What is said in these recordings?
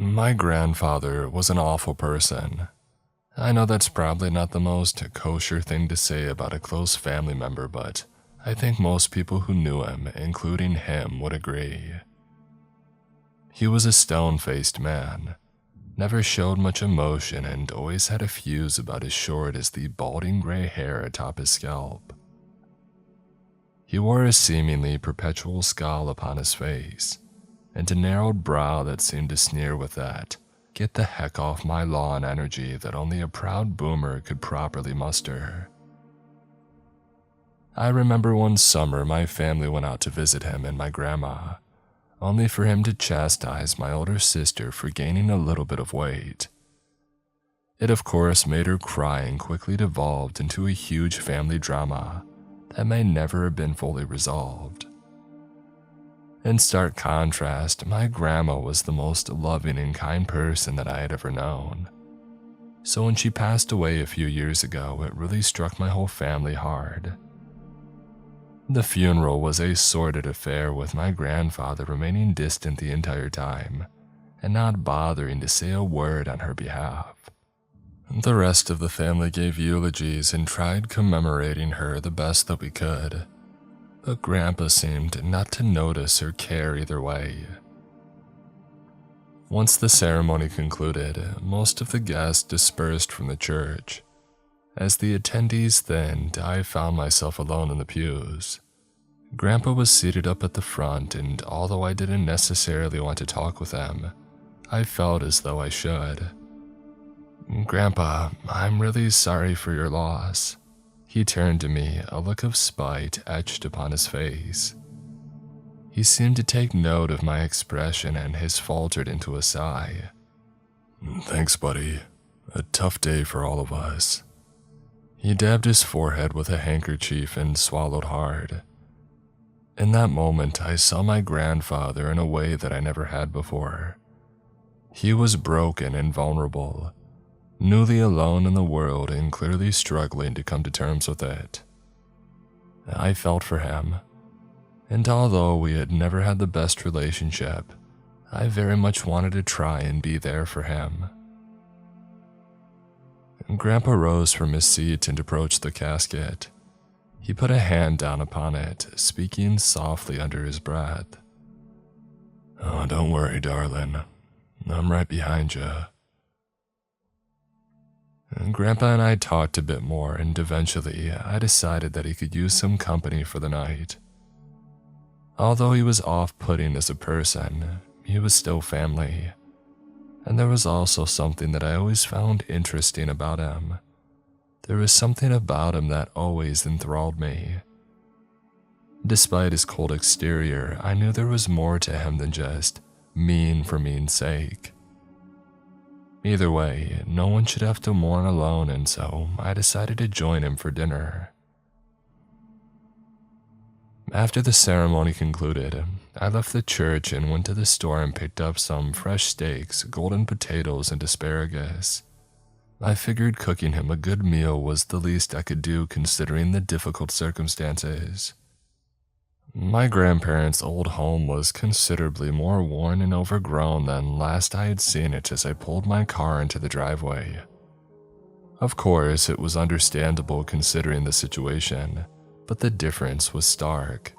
My grandfather was an awful person. I know that's probably not the most kosher thing to say about a close family member, but I think most people who knew him, including him, would agree. He was a stone-faced man, never showed much emotion, and always had a fuse about as short as the balding gray hair atop his scalp. He wore a seemingly perpetual scowl upon his face, and a narrowed brow that seemed to sneer with that "get the heck off my lawn" energy that only a proud boomer could properly muster. I remember one summer my family went out to visit him and my grandma, only for him to chastise my older sister for gaining a little bit of weight. It of course made her cry and quickly devolved into a huge family drama that may never have been fully resolved. In stark contrast, my grandma was the most loving and kind person that I had ever known. So when she passed away a few years ago, it really struck my whole family hard. The funeral was a sordid affair, with my grandfather remaining distant the entire time and not bothering to say a word on her behalf. The rest of the family gave eulogies and tried commemorating her the best that we could, but Grandpa seemed not to notice or care either way. Once the ceremony concluded, most of the guests dispersed from the church. As the attendees thinned, I found myself alone in the pews. Grandpa was seated up at the front, and although I didn't necessarily want to talk with him, I felt as though I should. "Grandpa, I'm really sorry for your loss." He turned to me, a look of spite etched upon his face. He seemed to take note of my expression, and his faltered into a sigh. "Thanks, buddy. A tough day for all of us." He dabbed his forehead with a handkerchief and swallowed hard. In that moment, I saw my grandfather in a way that I never had before. He was broken and vulnerable, newly alone in the world and clearly struggling to come to terms with it. I felt for him, and although we had never had the best relationship, I very much wanted to try and be there for him. Grandpa rose from his seat and approached the casket. He put a hand down upon it, speaking softly under his breath. "Oh, don't worry, darling. I'm right behind you." Grandpa and I talked a bit more, and eventually I decided that he could use some company for the night. Although he was off-putting as a person, he was still family. And there was also something that I always found interesting about him. There was something about him that always enthralled me. Despite his cold exterior, I knew there was more to him than just mean for mean's sake. Either way, no one should have to mourn alone, and so I decided to join him for dinner. After the ceremony concluded, I left the church and went to the store and picked up some fresh steaks, golden potatoes, and asparagus. I figured cooking him a good meal was the least I could do considering the difficult circumstances. My grandparents' old home was considerably more worn and overgrown than last I had seen it as I pulled my car into the driveway. Of course, it was understandable considering the situation, but the difference was stark.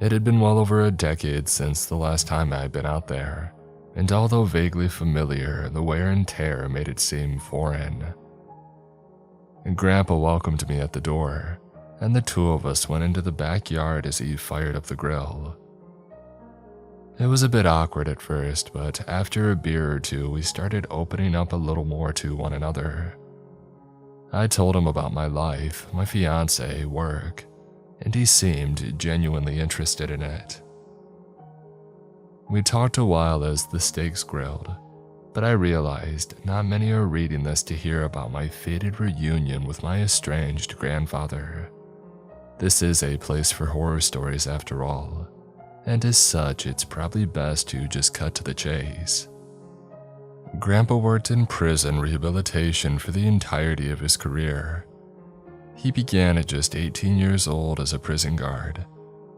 It had been well over a decade since the last time I had been out there, and although vaguely familiar, the wear and tear made it seem foreign. Grandpa welcomed me at the door, and the two of us went into the backyard as he fired up the grill. It was a bit awkward at first, but after a beer or two, we started opening up a little more to one another. I told him about my life, my fiancé, work, and he seemed genuinely interested in it. We talked a while as the steaks grilled, but I realized not many are reading this to hear about my fated reunion with my estranged grandfather. This is a place for horror stories after all, and as such, it's probably best to just cut to the chase. Grandpa worked in prison rehabilitation for the entirety of his career. He began at just 18 years old as a prison guard,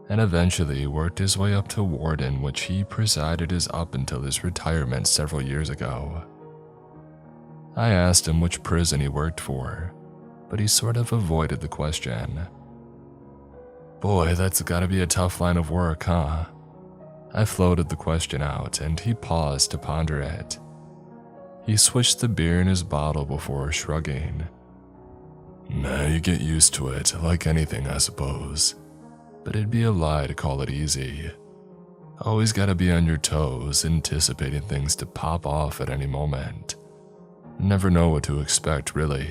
and eventually worked his way up to warden, which he presided as up until his retirement several years ago. I asked him which prison he worked for, but he sort of avoided the question. Boy, that's gotta be a tough line of work, huh? I floated the question out, and he paused to ponder it. He switched the beer in his bottle before shrugging. Nah, you get used to it, like anything, I suppose. But it'd be a lie to call it easy. Always gotta be on your toes, anticipating things to pop off at any moment. Never know what to expect, really.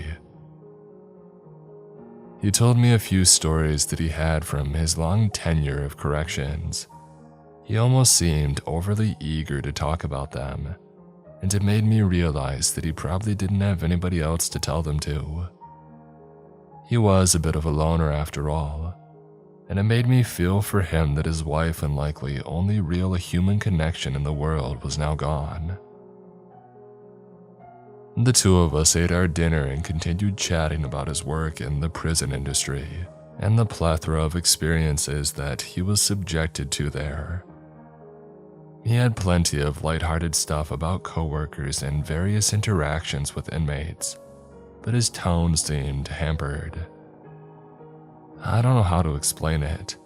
He told me a few stories that he had from his long tenure of corrections. He almost seemed overly eager to talk about them, and it made me realize that he probably didn't have anybody else to tell them to. He was a bit of a loner after all, and it made me feel for him that his wife and likely only real human connection in the world was now gone. The two of us ate our dinner and continued chatting about his work in the prison industry and the plethora of experiences that he was subjected to there. He had plenty of lighthearted stuff about coworkers and various interactions with inmates, but his tone seemed hampered. I don't know how to explain it,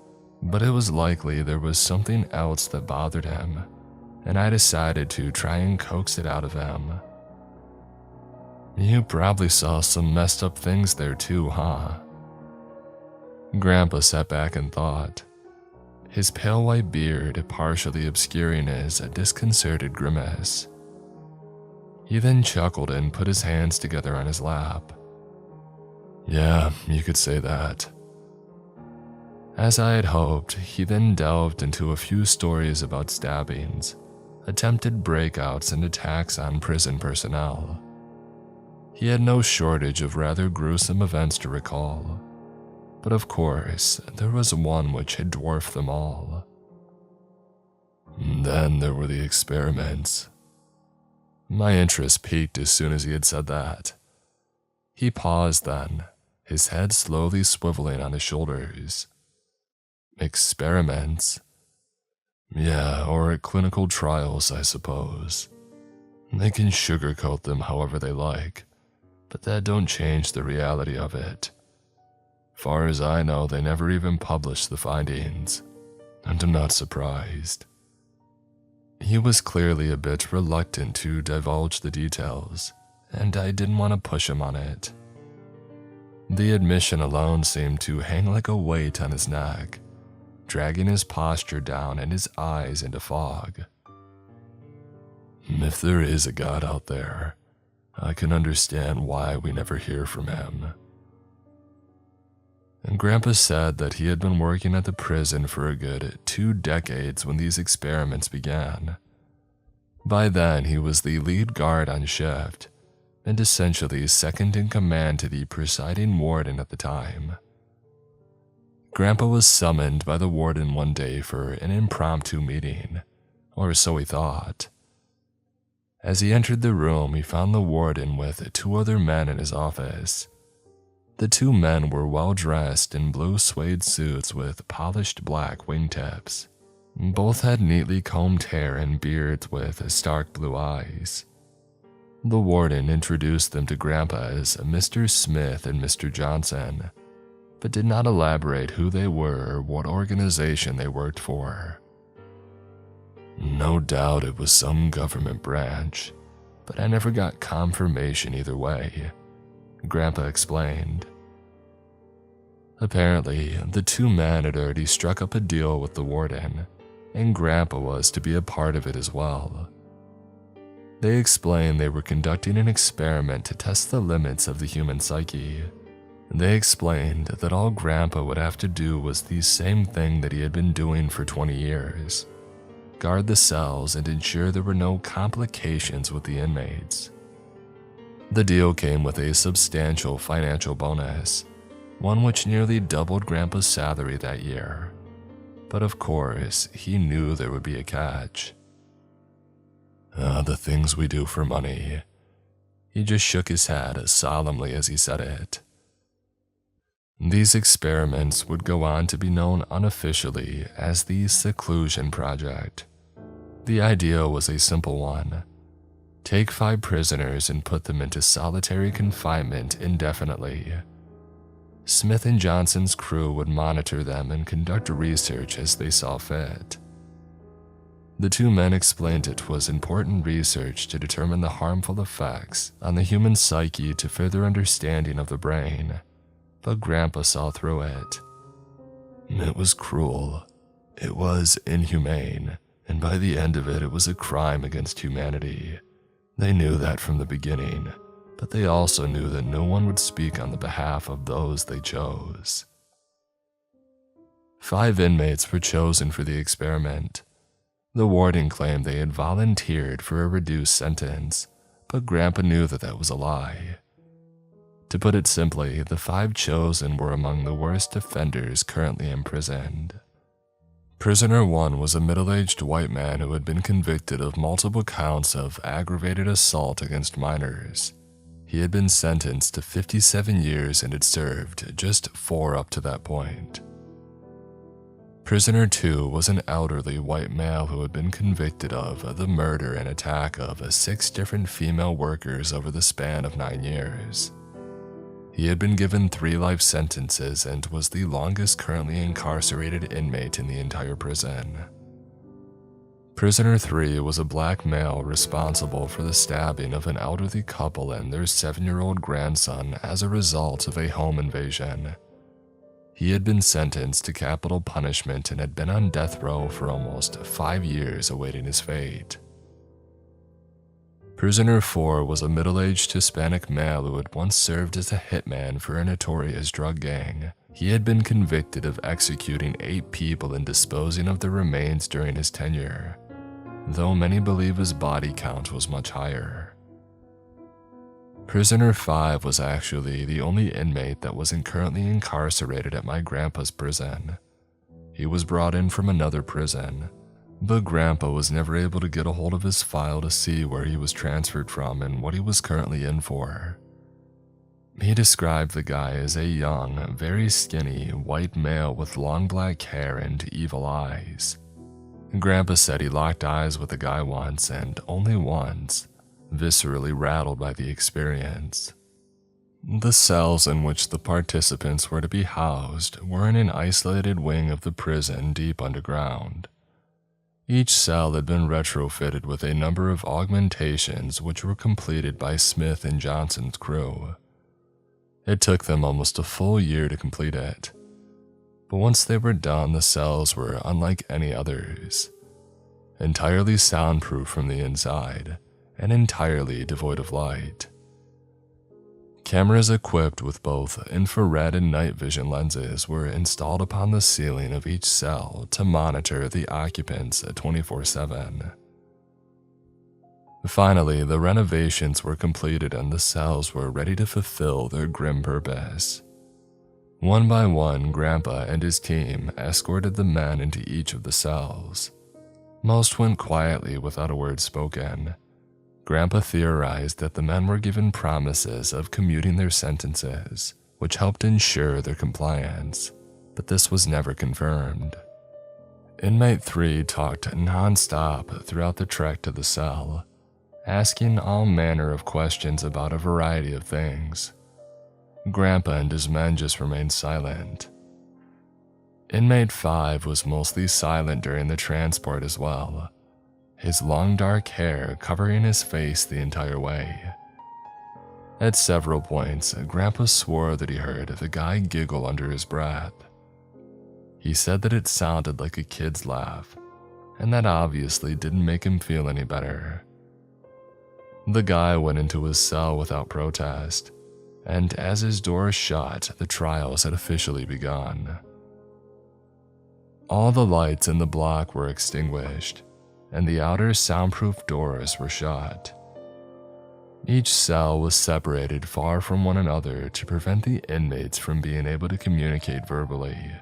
but it was likely there was something else that bothered him, and I decided to try and coax it out of him. You probably saw some messed up things there too, huh? Grandpa sat back and thought, his pale white beard partially obscuring his disconcerted grimace. He then chuckled and put his hands together on his lap. Yeah, you could say that. As I had hoped, he then delved into a few stories about stabbings, attempted breakouts, and attacks on prison personnel. He had no shortage of rather gruesome events to recall, but of course, there was one which had dwarfed them all. Then there were the experiments. My interest peaked as soon as he had said that. He paused then, his head slowly swiveling on his shoulders. Experiments? Yeah, or clinical trials, I suppose. They can sugarcoat them however they like, but that don't change the reality of it. Far as I know, they never even published the findings, and I'm not surprised. He was clearly a bit reluctant to divulge the details, and I didn't want to push him on it. The admission alone seemed to hang like a weight on his neck, dragging his posture down and his eyes into fog. If there is a God out there, I can understand why we never hear from him. And Grandpa said that he had been working at the prison for a good 2 decades when these experiments began. By then, he was the lead guard on shift, and essentially second in command to the presiding warden at the time. Grandpa was summoned by the warden one day for an impromptu meeting, or so he thought. As he entered the room, he found the warden with 2 other men in his office. The 2 men were well dressed in blue suede suits with polished black wingtips. Both had neatly combed hair and beards with stark blue eyes. The warden introduced them to Grandpa as Mr. Smith and Mr. Johnson, but did not elaborate who they were or what organization they worked for. No doubt it was some government branch, but I never got confirmation either way, Grandpa explained. Apparently, the 2 men had already struck up a deal with the warden, and Grandpa was to be a part of it as well. They explained they were conducting an experiment to test the limits of the human psyche. They explained that all Grandpa would have to do was the same thing that he had been doing for 20 years. Guard the cells and ensure there were no complications with the inmates. The deal came with a substantial financial bonus, one which nearly doubled Grandpa's salary that year. But of course, he knew there would be a catch. The things we do for money. He just shook his head solemnly as he said it. These experiments would go on to be known unofficially as the Seclusion Project. The idea was a simple one. Take 5 prisoners and put them into solitary confinement indefinitely. Smith and Johnson's crew would monitor them and conduct research as they saw fit. The 2 men explained it was important research to determine the harmful effects on the human psyche to further understanding of the brain, but Grandpa saw through it. It was cruel. It was inhumane, and by the end of it, it was a crime against humanity. They knew that from the beginning, but they also knew that no one would speak on the behalf of those they chose. 5 inmates were chosen for the experiment. The warden claimed they had volunteered for a reduced sentence, but Grandpa knew that that was a lie. To put it simply, the 5 chosen were among the worst offenders currently imprisoned. Prisoner 1 was a middle-aged white man who had been convicted of multiple counts of aggravated assault against minors. He had been sentenced to 57 years and had served just 4 up to that point. Prisoner 2 was an elderly white male who had been convicted of the murder and attack of 6 different female workers over the span of 9 years. He had been given 3 life sentences and was the longest currently incarcerated inmate in the entire prison. Prisoner 3 was a black male responsible for the stabbing of an elderly couple and their 7-year-old grandson as a result of a home invasion. He had been sentenced to capital punishment and had been on death row for almost 5 years awaiting his fate. Prisoner 4 was a middle-aged Hispanic male who had once served as a hitman for a notorious drug gang. He had been convicted of executing 8 people and disposing of their remains during his tenure, though many believe his body count was much higher. Prisoner 5 was actually the only inmate that wasn't currently incarcerated at my grandpa's prison. He was brought in from another prison, but Grandpa was never able to get a hold of his file to see where he was transferred from and what he was currently in for. He described the guy as a young, very skinny, white male with long black hair and evil eyes. Grandpa said he locked eyes with the guy once and only once, viscerally rattled by the experience. The cells in which the participants were to be housed were in an isolated wing of the prison deep underground. Each cell had been retrofitted with a number of augmentations which were completed by Smith and Johnson's crew. It took them almost a full year to complete it, but once they were done, the cells were unlike any others. Entirely soundproof from the inside, and entirely devoid of light. Cameras equipped with both infrared and night vision lenses were installed upon the ceiling of each cell to monitor the occupants 24/7. Finally, the renovations were completed and the cells were ready to fulfill their grim purpose. One by one, Grandpa and his team escorted the men into each of the cells. Most went quietly without a word spoken. Grandpa theorized that the men were given promises of commuting their sentences, which helped ensure their compliance, but this was never confirmed. Inmate 3 talked non-stop throughout the trek to the cell, asking all manner of questions about a variety of things. Grandpa and his men just remained silent. Inmate 5 was mostly silent during the transport as well, his long dark hair covering his face the entire way. At several points, Grandpa swore that he heard the guy giggle under his breath. He said that it sounded like a kid's laugh, and that obviously didn't make him feel any better. The guy went into his cell without protest, and as his door shut, the trials had officially begun. All the lights in the block were extinguished, and the outer soundproof doors were shut. Each cell was separated far from one another to prevent the inmates from being able to communicate verbally.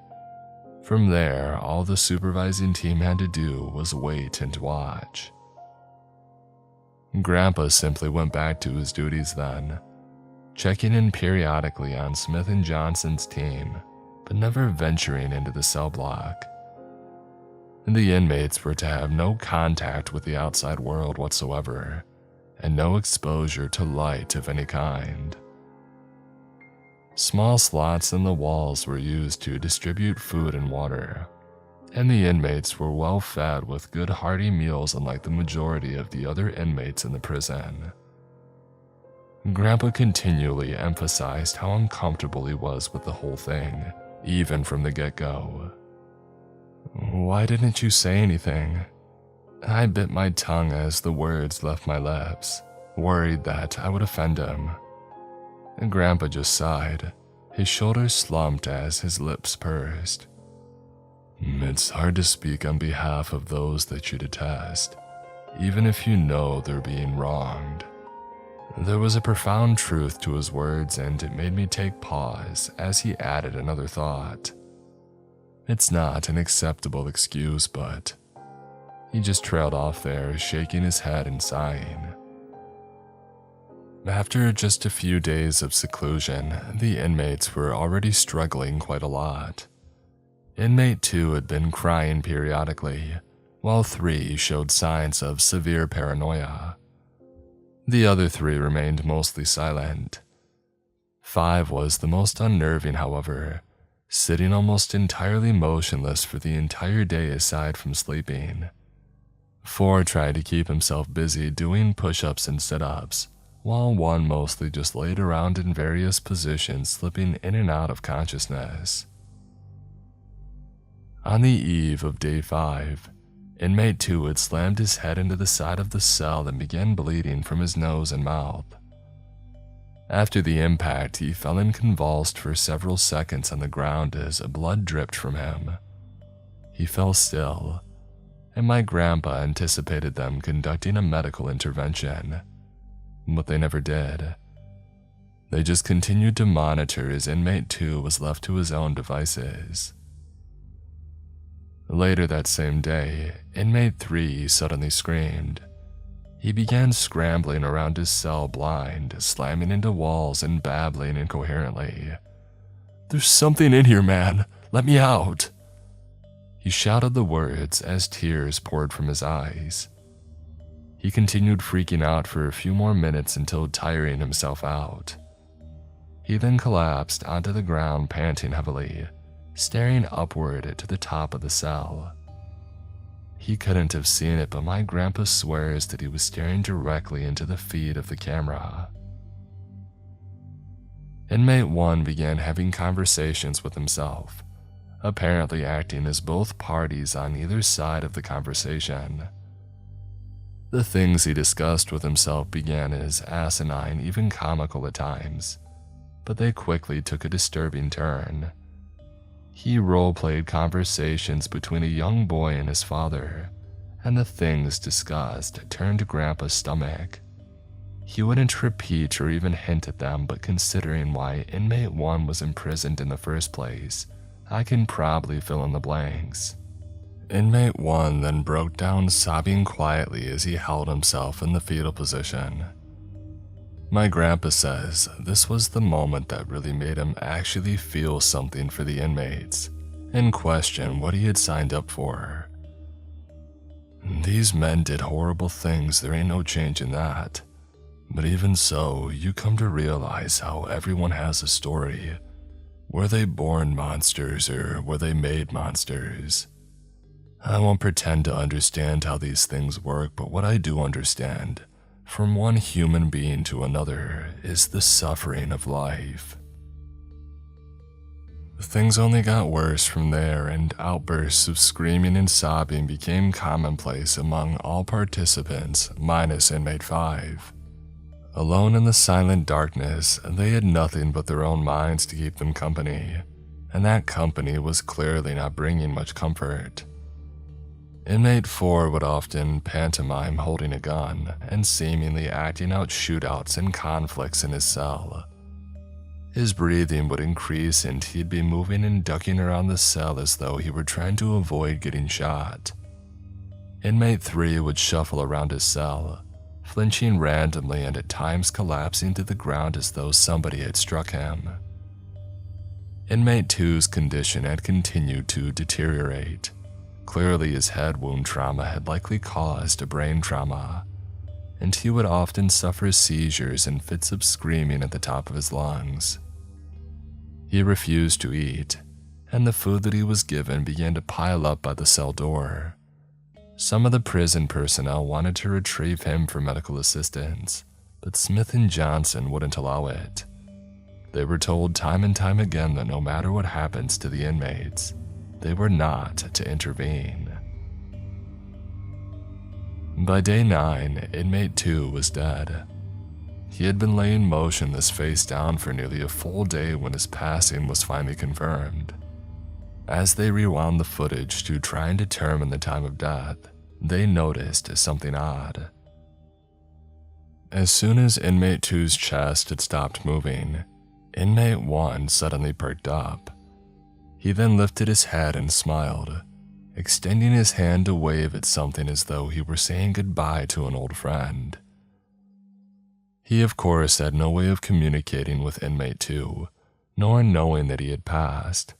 From there, all the supervising team had to do was wait and watch. Grandpa simply went back to his duties then, checking in periodically on Smith and Johnson's team, but never venturing into the cell block. The inmates were to have no contact with the outside world whatsoever, and no exposure to light of any kind. Small slots in the walls were used to distribute food and water, and the inmates were well fed with good hearty meals unlike the majority of the other inmates in the prison. Grandpa continually emphasized how uncomfortable he was with the whole thing, even from the get-go. "Why didn't you say anything?" I bit my tongue as the words left my lips, worried that I would offend him. Grandpa just sighed. His shoulders slumped as his lips pursed. "It's hard to speak on behalf of those that you detest, even if you know they're being wronged." There was a profound truth to his words, and it made me take pause as he added another thought. It's not an acceptable excuse, but... He just trailed off there, shaking his head and sighing. After just a few days of seclusion, the inmates were already struggling quite a lot. Inmate 2 had been crying periodically, while 3 showed signs of severe paranoia. The other 3 remained mostly silent. 5 was the most unnerving, however, sitting almost entirely motionless for the entire day aside from sleeping. 4 tried to keep himself busy doing push-ups and sit-ups, while 1 mostly just laid around in various positions, slipping in and out of consciousness. On the eve of day 5, Inmate 2 had slammed his head into the side of the cell and began bleeding from his nose and mouth. After the impact, he fell and convulsed for several seconds on the ground as blood dripped from him. He fell still, and my grandpa anticipated them conducting a medical intervention, but they never did. They just continued to monitor as Inmate 2 was left to his own devices. Later that same day, Inmate 3 suddenly screamed. He began scrambling around his cell blind, slamming into walls and babbling incoherently. "There's something in here, man. Let me out." He shouted the words as tears poured from his eyes. He continued freaking out for a few more minutes until tiring himself out. He then collapsed onto the ground, panting heavily, staring upward to the top of the cell. He couldn't have seen it, but my grandpa swears that he was staring directly into the feed of the camera. Inmate 1 began having conversations with himself, apparently acting as both parties on either side of the conversation. The things he discussed with himself began as asinine, even comical at times, but they quickly took a disturbing turn. He role-played conversations between a young boy and his father, and the things discussed turned Grandpa's stomach. He wouldn't repeat or even hint at them, but considering why Inmate 1 was imprisoned in the first place, I can probably fill in the blanks. Inmate 1 then broke down, sobbing quietly as he held himself in the fetal position. My grandpa says this was the moment that really made him actually feel something for the inmates and question what he had signed up for. "These men did horrible things, there ain't no change in that. But even so, you come to realize how everyone has a story. Were they born monsters or were they made monsters? I won't pretend to understand how these things work, but what I do understand, from one human being to another, is the suffering of life." Things only got worse from there, and outbursts of screaming and sobbing became commonplace among all participants, minus Inmate 5. Alone in the silent darkness, they had nothing but their own minds to keep them company, and that company was clearly not bringing much comfort. Inmate 4 would often pantomime holding a gun and seemingly acting out shootouts and conflicts in his cell. His breathing would increase and he'd be moving and ducking around the cell as though he were trying to avoid getting shot. Inmate 3 would shuffle around his cell, flinching randomly and at times collapsing to the ground as though somebody had struck him. Inmate 2's condition had continued to deteriorate. Clearly, his head wound trauma had likely caused a brain trauma, and he would often suffer seizures and fits of screaming at the top of his lungs. He refused to eat, and the food that he was given began to pile up by the cell door. Some of the prison personnel wanted to retrieve him for medical assistance, but Smith and Johnson wouldn't allow it. They were told time and time again that no matter what happens to the inmates, they were not to intervene. By day 9, inmate 2 was dead. He had been laying motionless face down for nearly a full day when his passing was finally confirmed. As they rewound the footage to try and determine the time of death, they noticed something odd. As soon as inmate 2's chest had stopped moving, inmate 1 suddenly perked up. He then lifted his head and smiled, extending his hand to wave at something as though he were saying goodbye to an old friend. He of course had no way of communicating with inmate 2, nor knowing that he had passed.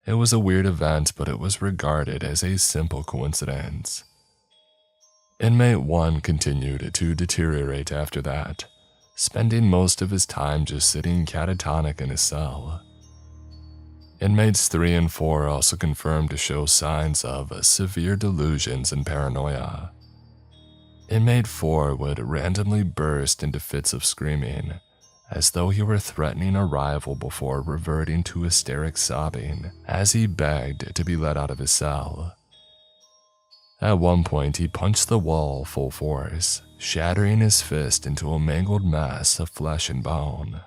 It was a weird event, but it was regarded as a simple coincidence. Inmate 1 continued to deteriorate after that, spending most of his time just sitting catatonic in his cell. Inmates 3 and 4 also confirmed to show signs of severe delusions and paranoia. Inmate 4 would randomly burst into fits of screaming, as though he were threatening a rival before reverting to hysteric sobbing as he begged to be let out of his cell. At one point, he punched the wall full force, shattering his fist into a mangled mess of flesh and bone.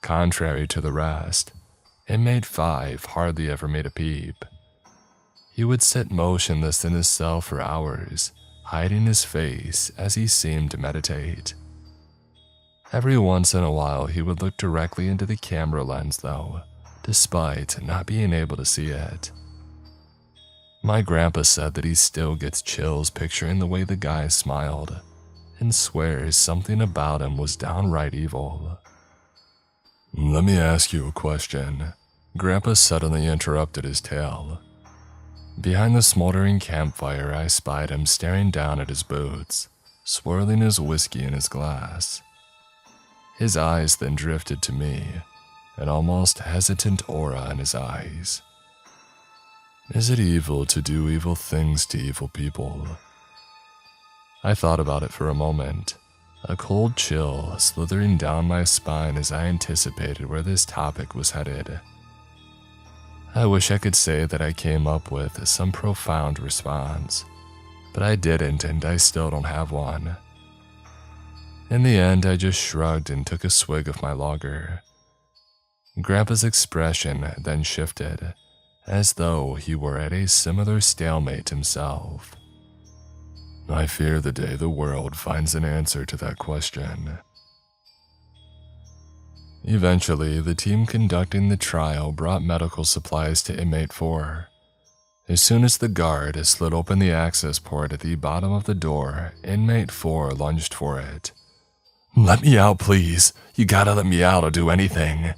Contrary to the rest, inmate 5 hardly ever made a peep. He would sit motionless in his cell for hours, hiding his face as he seemed to meditate. Every once in a while, he would look directly into the camera lens though, despite not being able to see it. My grandpa said that he still gets chills picturing the way the guy smiled, and swears something about him was downright evil. "Let me ask you a question." Grandpa suddenly interrupted his tale. Behind the smoldering campfire, I spied him staring down at his boots, swirling his whiskey in his glass. His eyes then drifted to me, an almost hesitant aura in his eyes. Is it evil to do evil things to evil people? I thought about it for a moment, a cold chill slithering down my spine as I anticipated where this topic was headed. I wish I could say that I came up with some profound response, but I didn't, and I still don't have one. In the end, I just shrugged and took a swig of my lager. Grandpa's expression then shifted, as though he were at a similar stalemate himself. I fear the day the world finds an answer to that question. Eventually, the team conducting the trial brought medical supplies to inmate 4. As soon as the guard slid open the access port at the bottom of the door, inmate 4 lunged for it. "Let me out, please. You gotta let me out or do anything."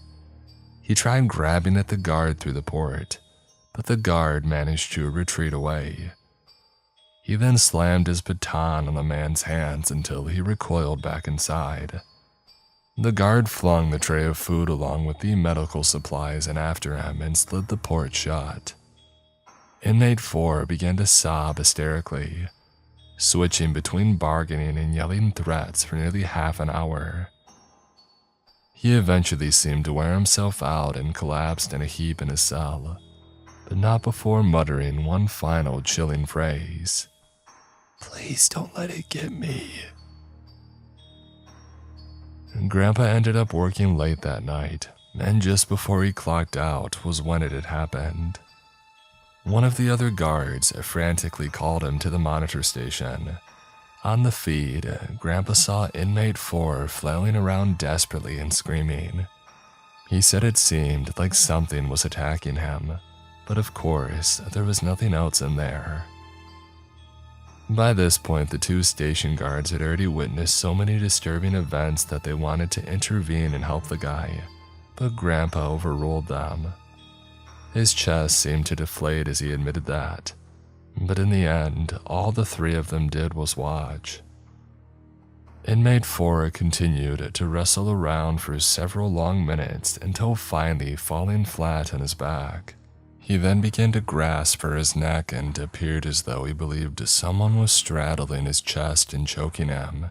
He tried grabbing at the guard through the port, but the guard managed to retreat away. He then slammed his baton on the man's hands until he recoiled back inside. The guard flung the tray of food along with the medical supplies and after him and slid the port shut. Inmate 4 began to sob hysterically, switching between bargaining and yelling threats for nearly half an hour. He eventually seemed to wear himself out and collapsed in a heap in his cell, but not before muttering one final chilling phrase. "Please don't let it get me." Grandpa ended up working late that night, and just before he clocked out was when it had happened. One of the other guards frantically called him to the monitor station. On the feed, Grandpa saw inmate 4 flailing around desperately and screaming. He said it seemed like something was attacking him, but of course, there was nothing else in there. By this point, the two station guards had already witnessed so many disturbing events that they wanted to intervene and help the guy, but Grandpa overruled them. His chest seemed to deflate as he admitted that, but in the end, all the three of them did was watch. Inmate 4 continued to wrestle around for several long minutes until finally falling flat on his back. He then began to grasp for his neck and appeared as though he believed someone was straddling his chest and choking him.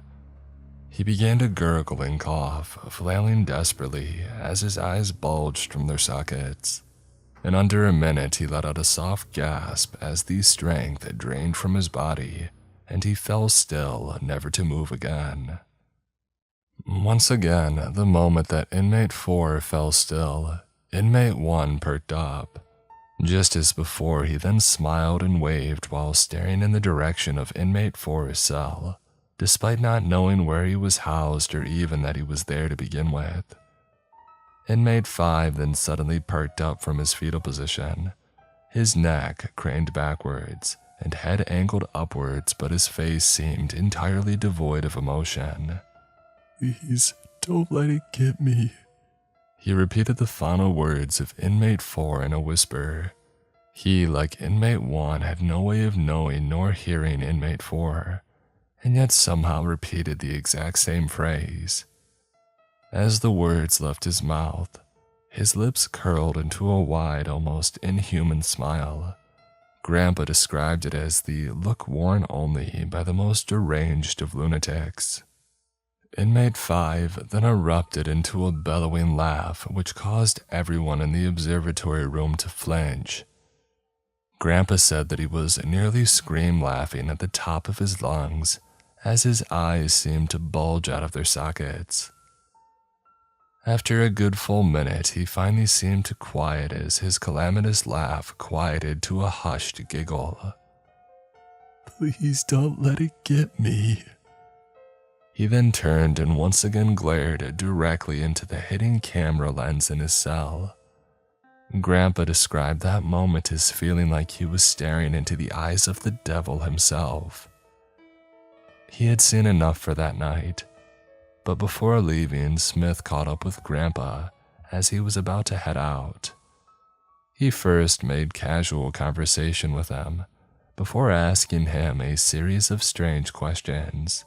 He began to gurgle and cough, flailing desperately as his eyes bulged from their sockets. In under a minute, he let out a soft gasp as the strength drained from his body, and he fell still, never to move again. Once again, the moment that Inmate 4 fell still, Inmate 1 perked up. Just as before, he then smiled and waved while staring in the direction of Inmate 4's cell, despite not knowing where he was housed or even that he was there to begin with. Inmate 5 then suddenly perked up from his fetal position, his neck craned backwards and head angled upwards, but his face seemed entirely devoid of emotion. "Please, don't let it get me." He repeated the final words of Inmate 4 in a whisper. He, like Inmate 1, had no way of knowing nor hearing Inmate 4, and yet somehow repeated the exact same phrase. As the words left his mouth, his lips curled into a wide, almost inhuman smile. Grandpa described it as the look worn only by the most deranged of lunatics. Inmate 5 then erupted into a bellowing laugh which caused everyone in the observatory room to flinch. Grandpa said that he was nearly scream laughing at the top of his lungs as his eyes seemed to bulge out of their sockets. After a good full minute, he finally seemed to quiet as his calamitous laugh quieted to a hushed giggle. "Please don't let it get me." He then turned and once again glared directly into the hidden camera lens in his cell. Grandpa described that moment as feeling like he was staring into the eyes of the devil himself. He had seen enough for that night, but before leaving, Smith caught up with Grandpa as he was about to head out. He first made casual conversation with him before asking him a series of strange questions.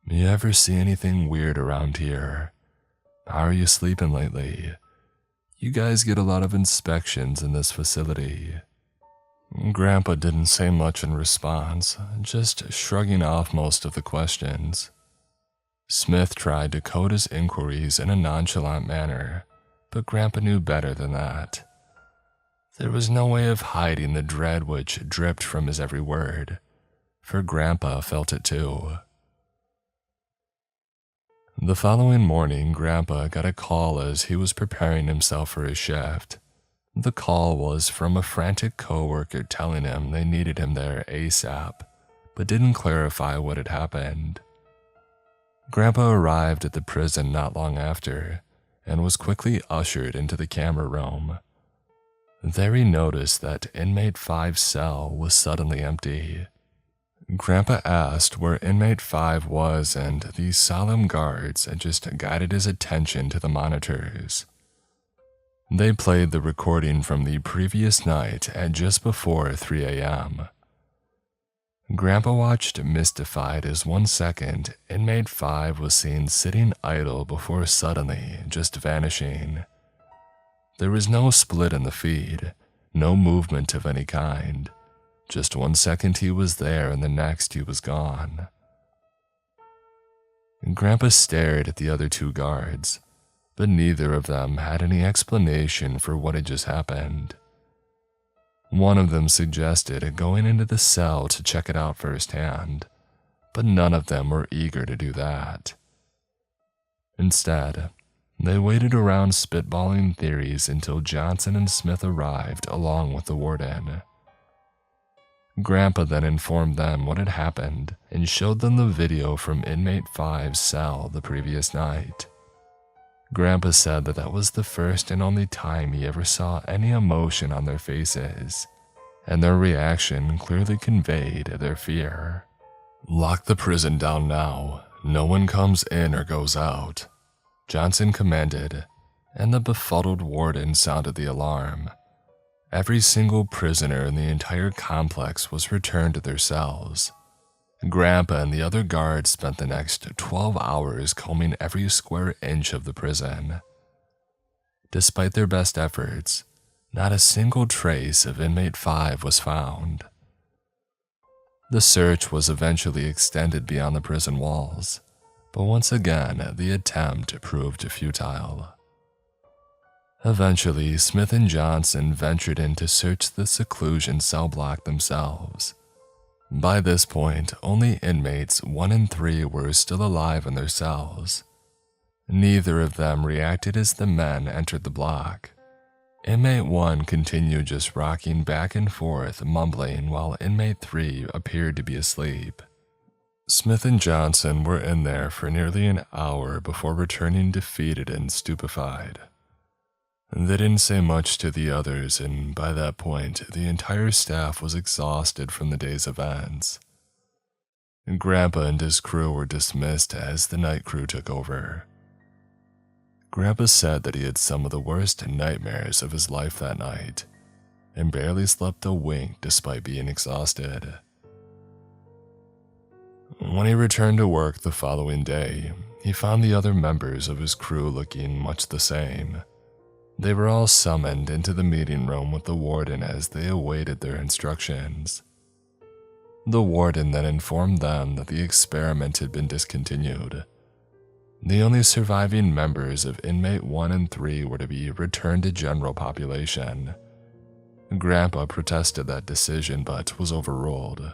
"You ever see anything weird around here? How are you sleeping lately? You guys get a lot of inspections in this facility." Grandpa didn't say much in response, just shrugging off most of the questions. Smith tried to code his inquiries in a nonchalant manner, but Grandpa knew better than that. There was no way of hiding the dread which dripped from his every word, for Grandpa felt it too. The following morning, Grandpa got a call as he was preparing himself for his shift. The call was from a frantic coworker telling him they needed him there ASAP, but didn't clarify what had happened. Grandpa arrived at the prison not long after and was quickly ushered into the camera room. There he noticed that Inmate 5's cell was suddenly empty. Grandpa asked where Inmate 5 was, and the solemn guards had just guided his attention to the monitors. They played the recording from the previous night at just before 3 a.m. Grandpa watched mystified as 1 second, Inmate 5 was seen sitting idle before suddenly just vanishing. There was no split in the feed, no movement of any kind. Just 1 second he was there and the next he was gone. Grandpa stared at the other 2 guards, but neither of them had any explanation for what had just happened. One of them suggested going into the cell to check it out firsthand, but none of them were eager to do that. Instead, they waited around spitballing theories until Johnson and Smith arrived along with the warden. Grandpa then informed them what had happened and showed them the video from Inmate 5's cell the previous night. Grandpa said that was the first and only time he ever saw any emotion on their faces, and their reaction clearly conveyed their fear. "Lock the prison down now. No one comes in or goes out," Johnson commanded, and the befuddled warden sounded the alarm. Every single prisoner in the entire complex was returned to their cells. Grandpa and the other guards spent the next 12 hours combing every square inch of the prison. Despite their best efforts, not a single trace of inmate 5 was found. The search was eventually extended beyond the prison walls, but once again, the attempt proved futile. Eventually, Smith and Johnson ventured in to search the seclusion cell block themselves. By this point, only inmates 1 and 3 were still alive in their cells. Neither of them reacted as the men entered the block. Inmate 1 continued just rocking back and forth, mumbling, while inmate 3 appeared to be asleep. Smith and Johnson were in there for nearly an hour before returning defeated and stupefied. They didn't say much to the others, and by that point, the entire staff was exhausted from the day's events. Grandpa and his crew were dismissed as the night crew took over. Grandpa said that he had some of the worst nightmares of his life that night, and barely slept a wink despite being exhausted. When he returned to work the following day, he found the other members of his crew looking much the same. They were all summoned into the meeting room with the warden as they awaited their instructions. The warden then informed them that the experiment had been discontinued. The only surviving members of inmate 1 and 3 were to be returned to general population. Grandpa protested that decision but was overruled.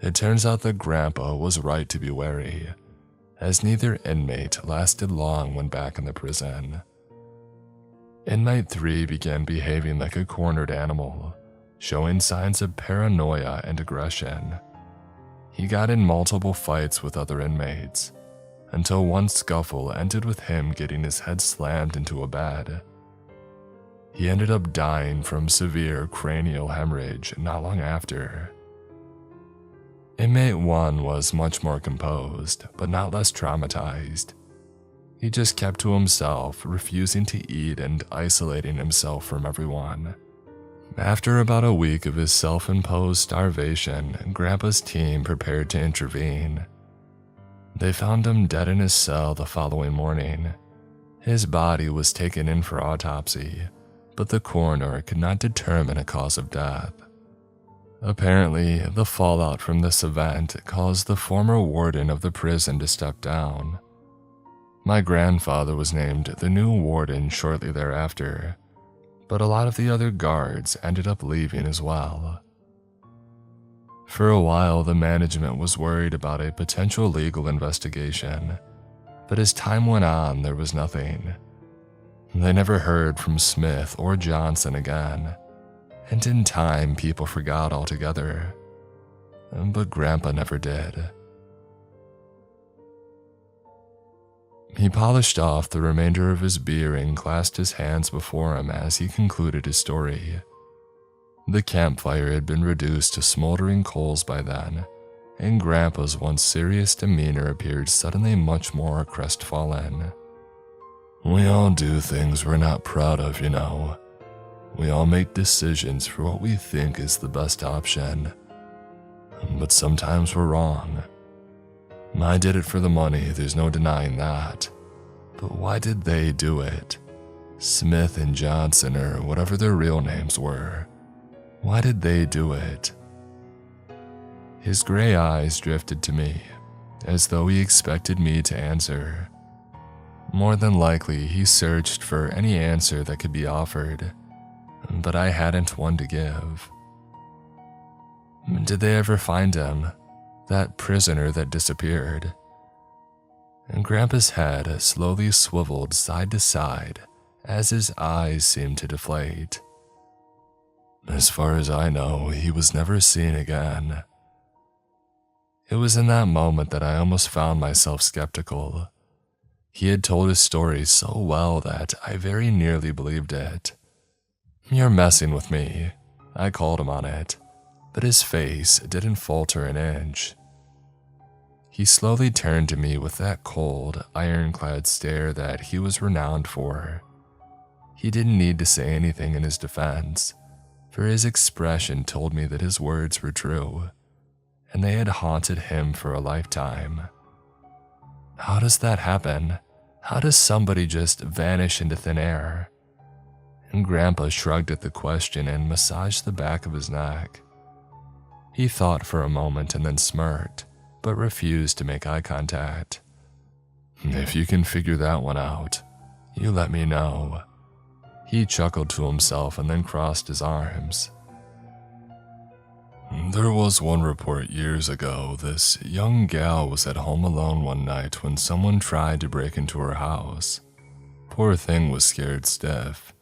It turns out that Grandpa was right to be wary, as neither inmate lasted long when back in the prison. Inmate 3 began behaving like a cornered animal, showing signs of paranoia and aggression. He got in multiple fights with other inmates, until one scuffle ended with him getting his head slammed into a bed. He ended up dying from severe cranial hemorrhage not long after. Inmate 1 was much more composed, but not less traumatized. He just kept to himself, refusing to eat and isolating himself from everyone. After about a week of his self-imposed starvation, Grandpa's team prepared to intervene. They found him dead in his cell the following morning. His body was taken in for autopsy, but the coroner could not determine a cause of death. Apparently, the fallout from this event caused the former warden of the prison to step down. My grandfather was named the new warden shortly thereafter, but a lot of the other guards ended up leaving as well. For a while, the management was worried about a potential legal investigation, but as time went on, there was nothing. They never heard from Smith or Johnson again, and in time, people forgot altogether. But Grandpa never did. He polished off the remainder of his beer and clasped his hands before him as he concluded his story. The campfire had been reduced to smoldering coals by then, and Grandpa's once serious demeanor appeared suddenly much more crestfallen. "We all do things we're not proud of, you know. We all make decisions for what we think is the best option. But sometimes we're wrong. I did it for the money, there's no denying that. But why did they do it? Smith and Johnson, or whatever their real names were. Why did they do it?" His gray eyes drifted to me, as though he expected me to answer. More than likely, he searched for any answer that could be offered, but I hadn't one to give. "Did they ever find him? That prisoner that disappeared?" And Grandpa's head slowly swiveled side to side as his eyes seemed to deflate. "As far as I know, he was never seen again." It was in that moment that I almost found myself skeptical. He had told his story so well that I very nearly believed it. "You're messing with me," I called him on it, but his face didn't falter an inch. He slowly turned to me with that cold, ironclad stare that he was renowned for. He didn't need to say anything in his defense, for his expression told me that his words were true, and they had haunted him for a lifetime. How does that happen? How does somebody just vanish into thin air? And Grandpa shrugged at the question and massaged the back of his neck. He thought for a moment and then smirked, but refused to make eye contact. If you can figure that one out, you let me know. He chuckled to himself and then crossed his arms. There was one report years ago. This young gal was at home alone one night when someone tried to break into her house. Poor thing was scared stiff,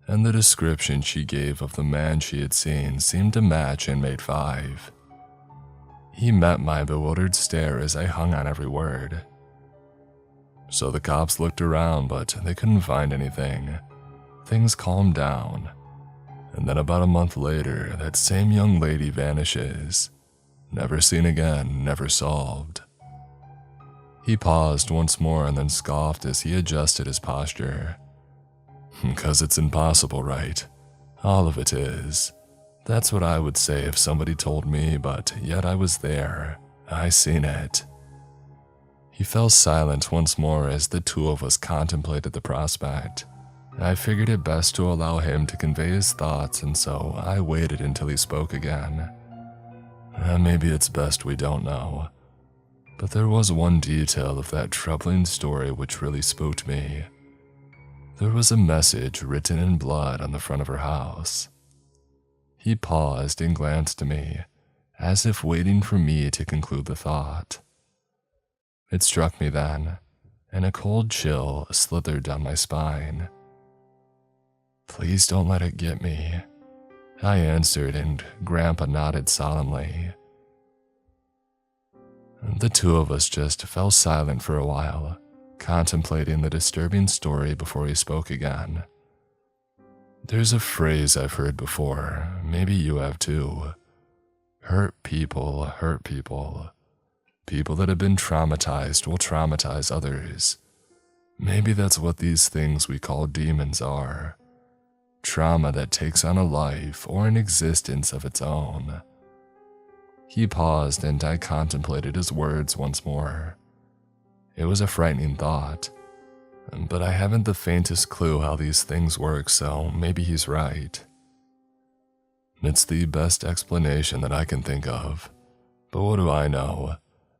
and the description she gave of the man she had seen seemed to match inmate 5. He met my bewildered stare as I hung on every word. So the cops looked around, but they couldn't find anything. Things calmed down, and then about a month later, that same young lady vanishes. Never seen again, never solved. He paused once more and then scoffed as he adjusted his posture. 'Cause it's impossible, right? All of it is. That's what I would say if somebody told me, but yet I was there. I seen it. He fell silent once more as the two of us contemplated the prospect. I figured it best to allow him to convey his thoughts, and so I waited until he spoke again. Maybe it's best we don't know, but there was one detail of that troubling story which really spooked me. There was a message written in blood on the front of her house. He paused and glanced at me, as if waiting for me to conclude the thought. It struck me then, and a cold chill slithered down my spine. Please don't let it get me, I answered, and Grandpa nodded solemnly. The two of us just fell silent for a while, contemplating the disturbing story before he spoke again. There's a phrase I've heard before, maybe you have too. Hurt people hurt people. People that have been traumatized will traumatize others. Maybe that's what these things we call demons are. Trauma that takes on a life or an existence of its own. He paused and I contemplated his words once more. It was a frightening thought, but I haven't the faintest clue how these things work, so maybe he's right. It's the best explanation that I can think of, but what do I know?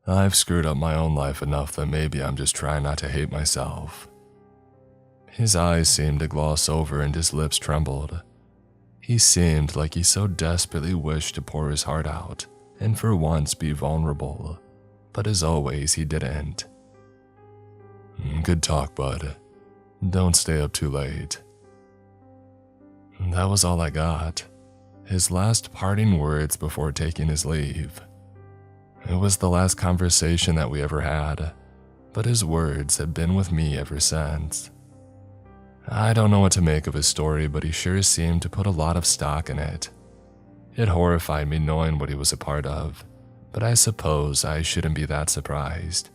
I've screwed up my own life enough that maybe I'm just trying not to hate myself. His eyes seemed to gloss over and his lips trembled. He seemed like he so desperately wished to pour his heart out and for once be vulnerable, but as always he didn't. Good talk, bud. Don't stay up too late. That was all I got. His last parting words before taking his leave. It was the last conversation that we ever had, but his words have been with me ever since. I don't know what to make of his story, but he sure seemed to put a lot of stock in it. It horrified me knowing what he was a part of, but I suppose I shouldn't be that surprised.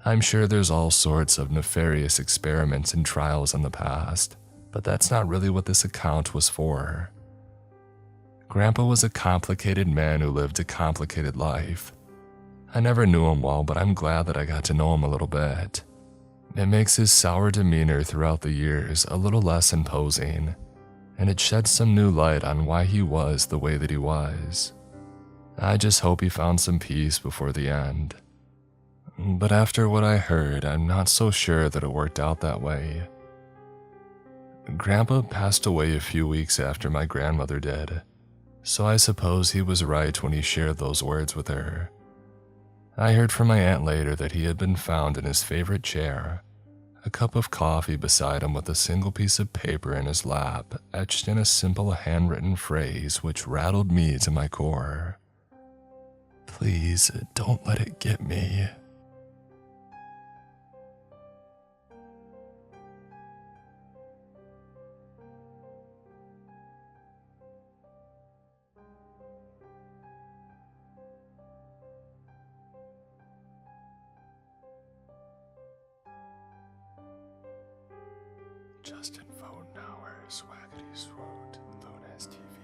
I'm sure there's all sorts of nefarious experiments and trials in the past, but that's not really what this account was for. Grandpa was a complicated man who lived a complicated life. I never knew him well, but I'm glad that I got to know him a little bit. It makes his sour demeanor throughout the years a little less imposing, and it sheds some new light on why he was the way that he was. I just hope he found some peace before the end. But after what I heard, I'm not so sure that it worked out that way. Grandpa passed away a few weeks after my grandmother did, so I suppose he was right when he shared those words with her. I heard from my aunt later that he had been found in his favorite chair, a cup of coffee beside him with a single piece of paper in his lap, etched in a simple handwritten phrase which rattled me to my core. Please don't let it get me. Justin Fotenauer, Swaggity Swoot, Lunas TV,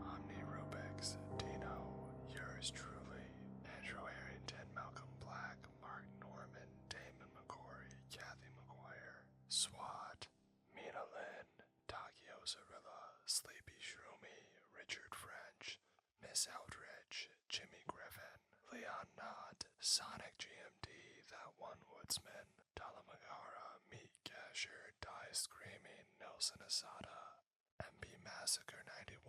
Omni Rubix, Dino, yours truly, Andrew Harrington, Malcolm Black, Mark Norman, Damon McCory, Kathy McGuire, SWAT, Mina Lynn, Takio Zarilla, Sleepy Shroomy, Richard French, Miss Outridge, Jimmy Griffin, Leon Knott, Sonic GMD, That One Woodsman, Talamagara, Meat Gasher, Die Screaming, Nelson Asada, MB Massacre 91,